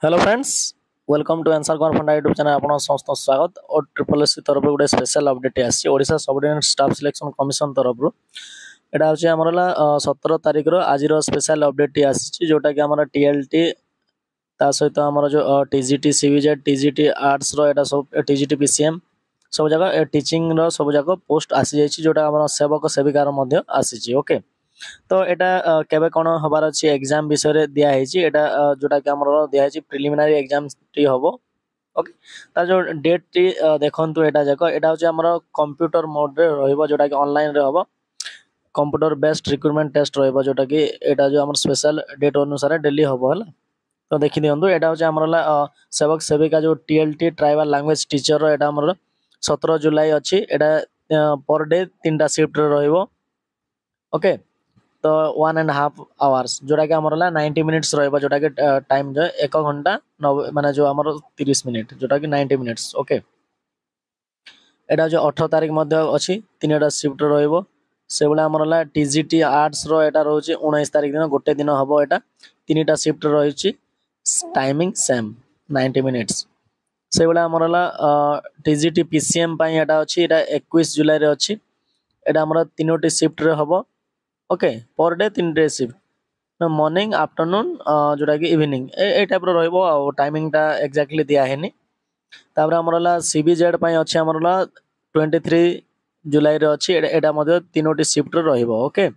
Hello friends, welcome to answer कौन फंडा YouTube channel आपन समस्त स्वागत और ट्रिपल एस तरफ गोटे स्पेशल अपडेट आसी Odisha subordinate staff selection commission तरफ एटा होची हमरला 17 तारिख रो आज रो स्पेशल अपडेट आसी जोटा कि हमर टीएलटी ता सहित हमर जो टीजीटी सीवीजेड टीजीटी आर्ट्स रो एटा सब टीजीटी पीसीएम सब जगह टीचिंग रो सब जगह पोस्ट आसी जाईची जोटा हमर सेवक सेविका रो मध्य आसीची। ओके, तो एटा केबे कोन हबार अछि एग्जाम विषय रे दिया हेची एटा जोटा कि हमर दिया हेची प्रिलिमिनरी एग्जाम टी हबो। ओके, ता जो डेट टी देखंतु एटा जाको एटा होची हमर कंप्यूटर मोड रे रहइबो जोटा कि ऑनलाइन रे हबो। कंप्यूटर बेस्ड रिक्रूटमेंट टेस्ट रहइबो जोटा कि एटा जो हमर स्पेशल डेट अनुसार डेली हबो हला। तो देखि दियंतु एटा होची हमरला सेवक सेविका जो टीएलटी ट्राइबल लैंग्वेज टीचर रो एटा हमर 17 जुलाई अछि। एटा पर डे 3टा शिफ्ट रे रहइबो। ओके, तो 1.5 आवर्स जोटा कि हमर 90 मिनिट्स रहइबो जोटा कि टाइम जो 1 घंटा माने जो हमर 30 मिनिट जोटा कि 90 मिनिट्स। ओके, एटा जो 18 तारिख मध्ये अछि 3टा शिफ्ट रहइबो। से बेला हमर टीजीटी आर्ट्स रो एटा रहउची 19 तारिख दिन गोटे दिन हबो। एटा 3टा शिफ्ट रहिची, टाइमिंग सेम 90 मिनिट्स। से बेला हमर टीजीटी पीसीएम पई एटा अछि एटा 21 जुलाई रे अछि। एटा हमर 3टी शिफ्ट रे हबो। Okay, per day 3 shift morning afternoon जोटा कि इवनिंग ए टाइप रो रहइबो आ टाइमिंग ता एक्जेक्टली दिया हेनी। तापर हमरला सीबीजेड पई अछि हमरला 23 जुलाई रे अछि एटा मध्ये 3टी शिफ्ट रे रहइबो। ओके,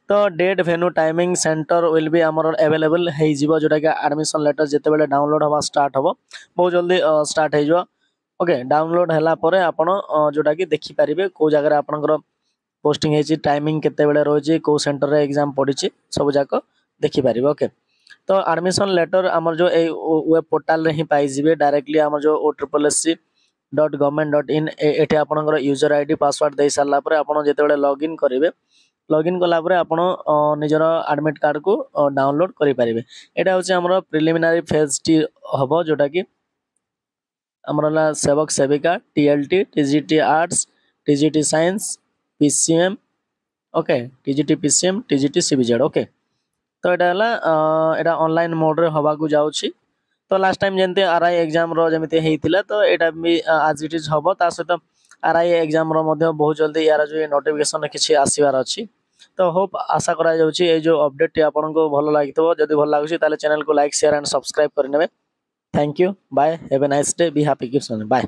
तो date venue timing centre will be हमर अवेलेबल हे जिवो जोटा कि एडमिशन लेटर जते बेले डाउनलोड हवा स्टार्ट हबो बहुत जल्दी स्टार्ट हे जिवो। ओके, डाउनलोड हला परे आपण जोटा कि देखि परिबे को जगह रे आपनकर पोस्टिंग हेची टाइमिंग केते बेले रोजी को सेंटर रे एग्जाम पडिची सब जाको देखि परिबे। ओके, तो एडमिशन लेटर हमर जो ए वेब पोर्टल रे ही पाई जिवे डायरेक्टली हमर जो otripls.government.in एठी आपनकर यूजर आईडी पासवर्ड दे सारला परे आपण जते बेले लॉगिन करिवे लॉगिन कला परे आपण निजर एडमिट कार्ड को डाउनलोड करि परिबे। एटा होची हमर प्रिलिमिनरी फेज टी हबो जोटा कि हमरला सेवक सेविका TLT TGT arts TGT science PCM. Okay, TGT PCM TGT CBZ. Okay, तो एटा ऑनलाइन मोड रे हवा को जाउची। तो लास्ट टाइम जेंते आरआई एग्जाम रो जेमिते हेइतिला तो एटा भी आज इट इज हबो। ता सहित आरआई एग्जाम रो मध्ये बहुत जल्दी यार जो नोटिफिकेशन किछि आसीबार अछि। तो होप आशा करा जाउची ए जो अपडेट टी आपन को भलो लागितो जदी भलो लागुची ताले चैनल को लाइक शेयर एंड सब्सक्राइब करनेबे। Thank you, bye, have a nice day, be happy, keep smiling, bye.